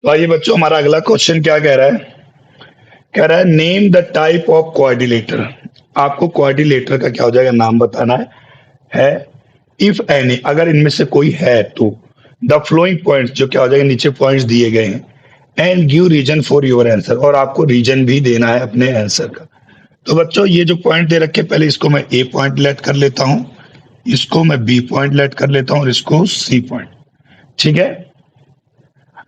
तो आइए बच्चों, हमारा अगला क्वेश्चन क्या कह रहा है? कह रहा है name the type of quadrilateral. आपको क्वाड्रिलेटर का क्या हो जाएगा, नाम बताना है। इफ एनी, अगर इनमें से कोई है तो द फ्लोइंग पॉइंट्स, जो क्या हो जाएगा, नीचे पॉइंट्स दिए गए हैं, and give reason for your answer, और आपको रीजन भी देना है अपने आंसर का। तो बच्चों, ये जो पॉइंट दे रखे, पहले इसको मैं ए पॉइंट लेट कर लेता हूं, इसको मैं बी पॉइंट लेट कर लेता हूं और इसको सी पॉइंट। ठीक है।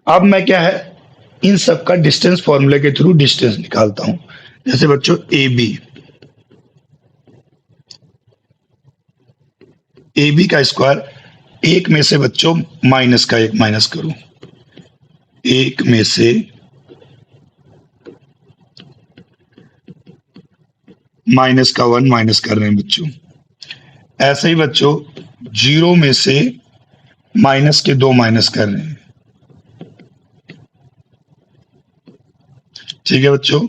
अब मैं क्या है, इन सब का डिस्टेंस फॉर्मूले के थ्रू डिस्टेंस निकालता हूं। जैसे बच्चों ए बी का स्क्वायर, एक में से बच्चों माइनस का एक माइनस करूं, एक में से माइनस का वन माइनस कर रहे हैं बच्चों। ऐसे ही बच्चों जीरो में से माइनस के दो माइनस कर रहे हैं। ठीक है बच्चों।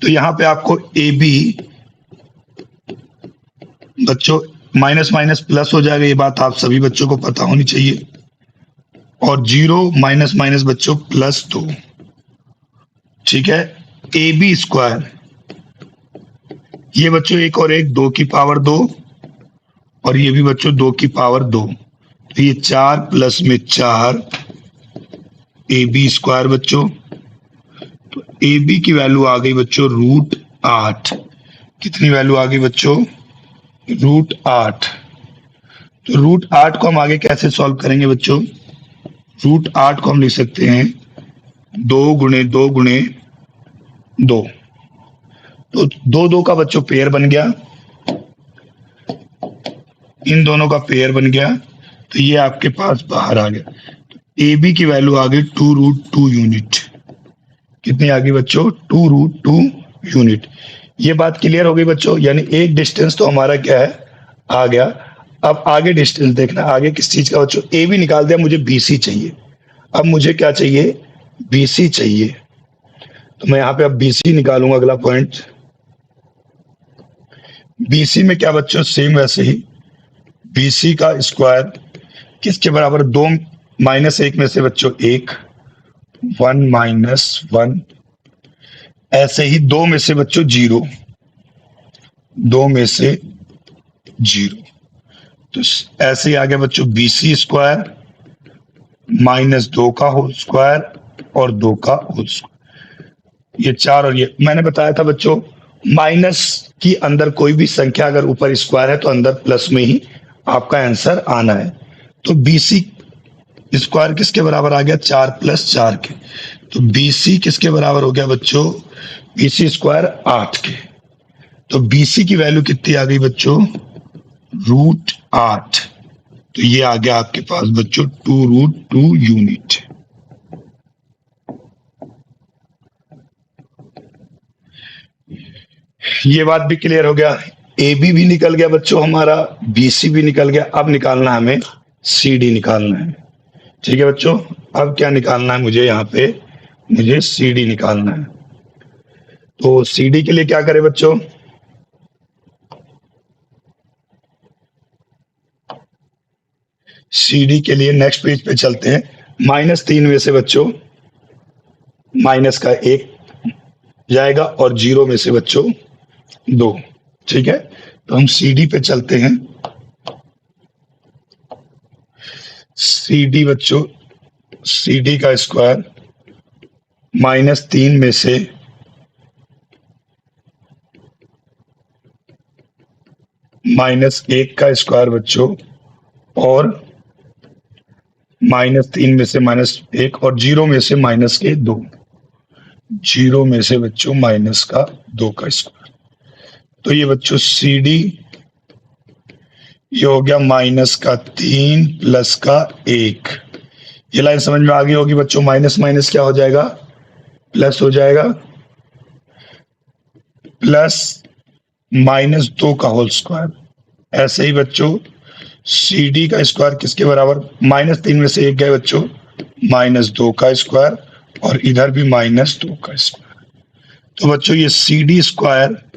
तो यहां पे आपको ए बी बच्चों माइनस माइनस प्लस हो जाएगा, ये बात आप सभी बच्चों को पता होनी चाहिए। और जीरो माइनस माइनस बच्चों प्लस दो। ठीक है। ए बी स्क्वायर, ये बच्चों एक और एक, दो की पावर दो, और ये भी बच्चों दो की पावर दो। तो ये चार प्लस में चार ए बी स्क्वायर बच्चों। तो ए बी की वैल्यू आ गई बच्चों √8। कितनी वैल्यू आ गई बच्चों? √8। तो √8 को हम आगे कैसे सॉल्व करेंगे बच्चों? √8 को हम लिख सकते हैं 2 × 2 × 2। तो दो दो का बच्चों पेयर बन गया, इन दोनों का पेयर बन गया, तो ये आपके पास बाहर आ गया। ए बी की वैल्यू आ गई 2√2 यूनिट। कितनी आ गई बच्चों? 2√2 यूनिट। ये बात क्लियर हो गई बच्चों, यानी एक डिस्टेंस तो हमारा क्या है, आ गया। अब आगे डिस्टेंस देखना, आगे किस चीज का बच्चों? ए बी निकाल दिया, मुझे बी सी चाहिए। अब मुझे क्या चाहिए? बी सी चाहिए। तो मैं यहाँ पे अब बी सी निकालूंगा, अगला पॉइंट। बी सी में क्या बच्चों? सेम वैसे ही बी सी का स्क्वायर किसके बराबर? दो माइनस एक में से बच्चों एक, 1 - 1। ऐसे ही दो में से बच्चों जीरो, दो में से जीरो। तो ऐसे ही आ गया बच्चों बी सी स्क्वायर -2 का होल स्क्वायर और 2 का होल स्क्वायर। ये चार, और ये मैंने बताया था बच्चों, माइनस की अंदर कोई भी संख्या अगर ऊपर स्क्वायर है तो अंदर प्लस में ही आपका आंसर आना है। तो बी सी स्क्वायर किसके बराबर आ गया? 4 + 4 के। तो बी सी किसके बराबर हो गया बच्चों? बी सी स्क्वायर 8 के। तो बी सी की वैल्यू कितनी आ गई बच्चों? √8। तो ये आ गया आपके पास बच्चों 2√2 यूनिट। ये बात भी क्लियर हो गया। ए बी भी निकल गया बच्चों हमारा, बी सी भी निकल गया। अब निकालना है हमें सी डी निकालना है। ठीक है बच्चों। अब क्या निकालना है मुझे? यहाँ पे मुझे सी डी निकालना है। तो सी डी के लिए क्या करें बच्चों? सी डी के लिए नेक्स्ट पेज पे चलते हैं। -3 में से बच्चों माइनस का एक जाएगा और जीरो में से बच्चों दो। ठीक है। तो हम सी डी पे चलते हैं। सी डी बच्चों, सी डी का स्क्वायर -3 में से -1 का स्क्वायर बच्चों, और -3 में से -1 और जीरो में से माइनस के दो, जीरो में से बच्चों -2 का स्क्वायर। तो ये बच्चों सी डी ये हो गया -3 + 1। ये लाइन समझ में आ गई होगी बच्चों। माइनस माइनस क्या हो जाएगा? प्लस हो जाएगा, प्लस -2 का होल स्क्वायर। ऐसे ही बच्चों सी डी का स्क्वायर किसके बराबर? -3 में से एक गए बच्चों, -2 का स्क्वायर, और इधर भी -2 का स्क्वायर। तो बच्चों ये सी डी स्क्वायर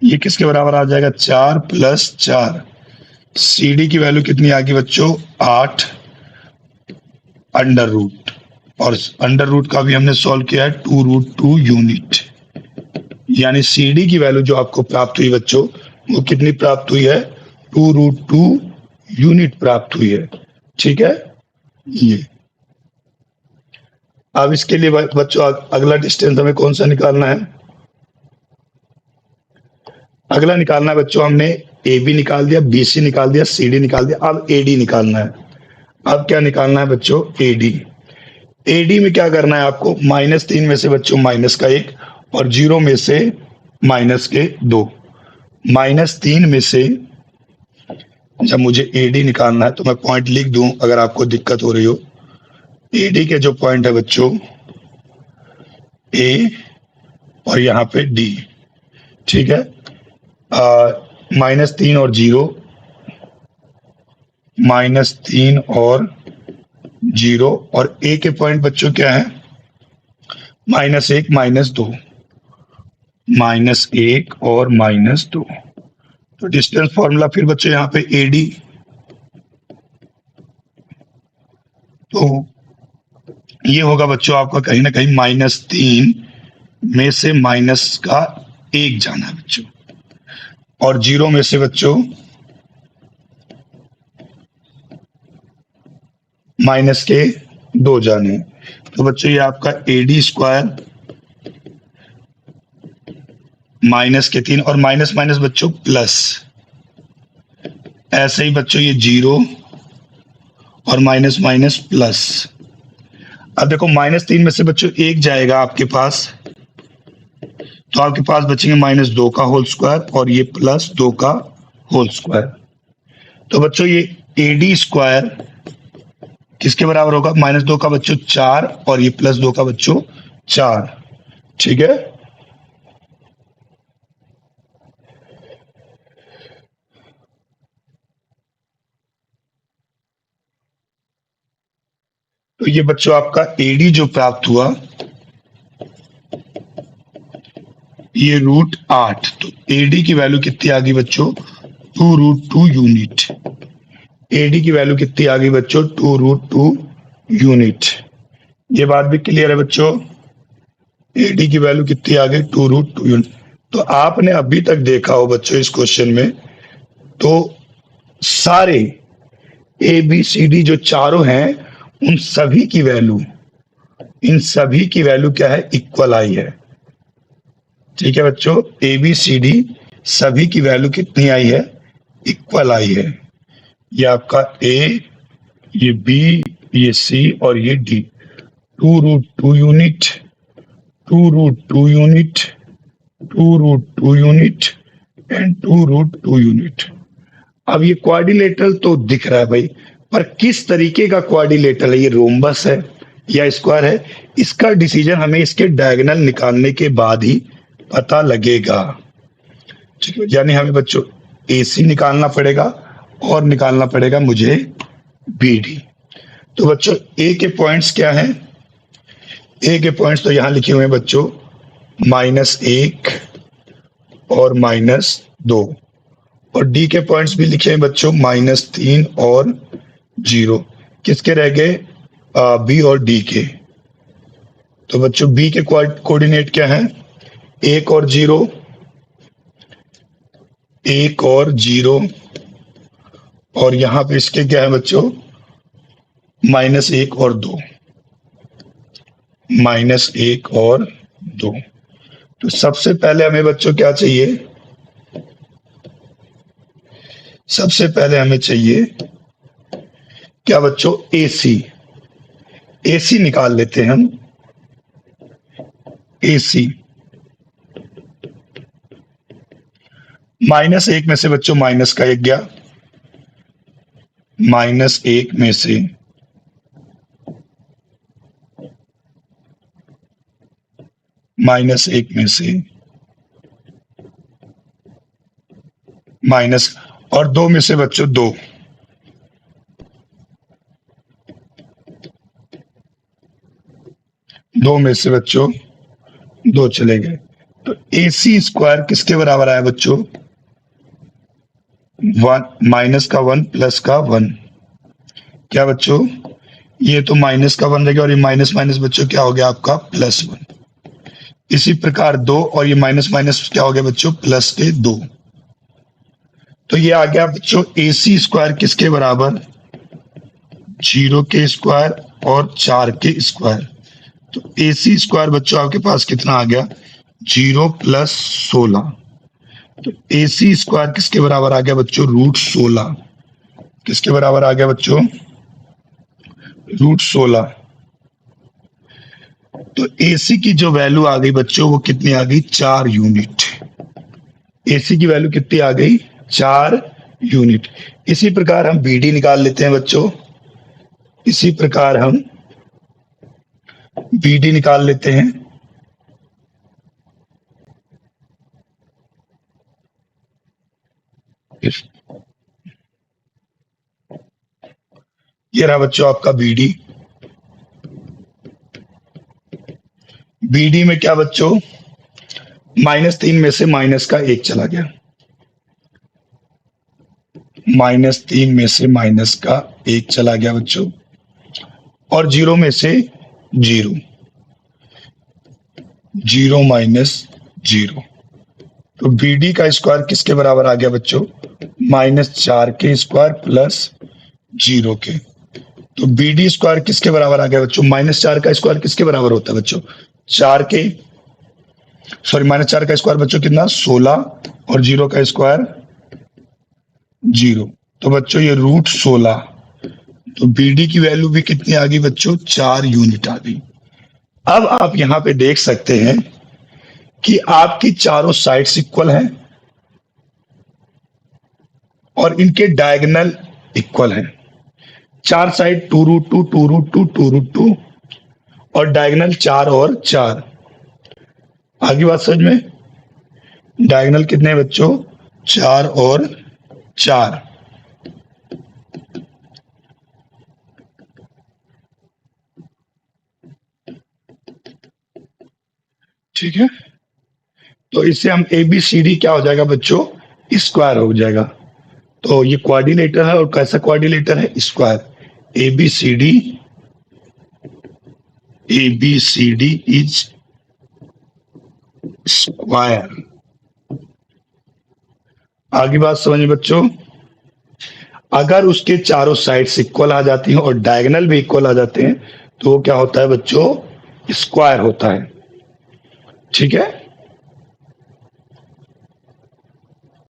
ये किसके बराबर आ जाएगा? 4 + 4। सी डी की वैल्यू कितनी आ गई बच्चों? 8 √। और अंडर रूट का भी हमने सॉल्व किया है 2√2 यूनिट। यानी सी डी की वैल्यू जो आपको प्राप्त हुई बच्चों, वो कितनी प्राप्त हुई है? 2√2 यूनिट प्राप्त हुई है। ठीक है, ये अब इसके लिए बच्चों अगला डिस्टेंस हमें कौन सा निकालना है? अगला निकालना है बच्चों, हमने ए बी निकाल दिया, बी सी निकाल दिया, सी डी निकाल दिया, अब ए डी निकालना है। अब क्या निकालना है बच्चों? A D. ए डी में क्या करना है आपको? -3 में से बच्चों माइनस का 1 और 0 में से माइनस के 2। -3 में से जब मुझे ए डी निकालना है तो मैं पॉइंट लिख दूं अगर आपको दिक्कत हो रही हो। ए डी के जो पॉइंट है बच्चों, ए और यहाँ पे डी। ठीक है, -3 और 0, -3 और 0, और ए के पॉइंट बच्चों क्या है? -1 -2, -1 और -2। तो डिस्टेंस फॉर्मूला फिर बच्चों यहाँ पे ए डी, तो ये होगा बच्चों आपका कहीं ना कहीं -3 में से माइनस का 1 जाना है बच्चों, और 0 में से बच्चों माइनस के 2 जाने। तो बच्चों ये आपका ए डी स्क्वायर -3 और माइनस माइनस बच्चों प्लस। ऐसे ही बच्चों ये 0 और माइनस माइनस प्लस। अब देखो -3 में से बच्चों 1 जाएगा आपके पास, तो आपके पास बचेंगे -2 का होल स्क्वायर और ये +2 का होल स्क्वायर। तो बच्चों ये ए डी स्क्वायर किसके बराबर होगा? -2 का बच्चों 4 और ये +2 का बच्चों 4। ठीक है, तो ये बच्चों आपका एडी जो प्राप्त हुआ ये √8। तो एडी की वैल्यू कितनी आ गई बच्चों? 2√2 यूनिट। एडी की वैल्यू कितनी आ गई बच्चों? 2√2 यूनिट। ये बात भी क्लियर है बच्चों? एडी की वैल्यू कितनी आ गई? 2√2 यूनिट। तो आपने अभी तक देखा हो बच्चों इस क्वेश्चन में, तो सारे ए बी सी डी जो चारों हैं उन सभी की वैल्यू, इन सभी की वैल्यू क्या है? इक्वल आई है। ठीक है बच्चों, ए बी सी डी सभी की वैल्यू कितनी आई है? इक्वल आई है। ये आपका ए, ये बी, ये सी और ये D. 2√2 unit, 2√2 unit, 2√2 unit and 2√2 unit. अब ये क्वाड्रिलेटरल तो दिख रहा है भाई, पर किस तरीके का क्वाड्रिलेटरल है? ये रोम्बस है या स्क्वायर है? इसका डिसीजन हमें इसके डायगोनल निकालने के बाद ही पता लगेगा। ठीक है, यानी हमें बच्चों AC निकालना पड़ेगा और निकालना पड़ेगा मुझे BD। तो बच्चों A के पॉइंट्स क्या हैं? A के पॉइंट्स तो यहां लिखे हुए हैं बच्चों, -1 और -2, और D के पॉइंट्स भी लिखे हैं बच्चों, -3 और 0। किसके रह गए? B और D के। तो बच्चों B के कोऑर्डिनेट क्या है? 1 और 0, 1 और 0, और यहां पे इसके क्या है बच्चों? -1 और 2, -1 और 2। तो सबसे पहले हमें बच्चों क्या चाहिए? सबसे पहले हमें चाहिए क्या बच्चों? AC। AC निकाल लेते हैं हम। AC -1 में से बच्चों माइनस का 1 गया, -1 में से -1 में से माइनस, और 2 में से बच्चों 2, दो में से बच्चों 2 चले गए। तो AC स्क्वायर किसके बराबर आया बच्चों? 1 -1 + 1। क्या बच्चों? ये तो माइनस का बन गया और ये माइनस माइनस बच्चों क्या हो गया आपका +1। इसी प्रकार 2 और ये माइनस माइनस क्या हो गया बच्चों प्लस के 2। तो ये आ गया बच्चों AC स्क्वायर किसके बराबर 0 के स्क्वायर और 4 के स्क्वायर। तो AC स्क्वायर बच्चों आपके पास कितना आ गया 0 + 16। तो AC स्क्वायर किसके बराबर आ गया बच्चों √16। किसके बराबर आ गया बच्चों √16। तो AC की जो वैल्यू आ गई बच्चों वो कितनी आ गई 4 यूनिट। AC की वैल्यू कितनी आ गई 4 यूनिट। इसी प्रकार हम BD निकाल लेते हैं बच्चों। इसी प्रकार हम BD निकाल लेते हैं। ये रहा बच्चों आपका BD। BD में क्या बच्चों -3 में से माइनस का 1 चला गया। -3 में से माइनस का 1 चला गया बच्चों और 0 में से 0। 0 - 0। तो BD का स्क्वायर किसके बराबर आ गया बच्चों -4 के स्क्वायर प्लस 0 के। तो BD स्क्वायर किसके बराबर आ गया बच्चों -4 का स्क्वायर किसके बराबर होता है बच्चों 4 के सॉरी -4 का स्क्वायर बच्चों कितना 16 और 0 का स्क्वायर 0। तो बच्चों ये √16। तो BD की वैल्यू भी कितनी आ गई बच्चों 4 यूनिट आ गई। अब आप यहां पे देख सकते हैं कि आपकी चारों साइड्स इक्वल हैं और इनके डायगोनल इक्वल हैं। चार साइड 2√2 2√2 2√2 और डायगोनल 4 और 4। आगे बात समझ में डायगोनल कितने हैं बच्चों 4 और 4। ठीक है तो इससे हम ABCD क्या हो जाएगा बच्चों स्क्वायर हो जाएगा। तो ये क्वाड्रिलेटर है और कैसा क्वाड्रिलेटर है स्क्वायर। ABCD is square. आगे बात समझिए बच्चों अगर उसके चारों साइड्स इक्वल आ जाती हैं और डायगोनल भी इक्वल आ जाते हैं तो वो क्या होता है बच्चों स्क्वायर होता है। ठीक है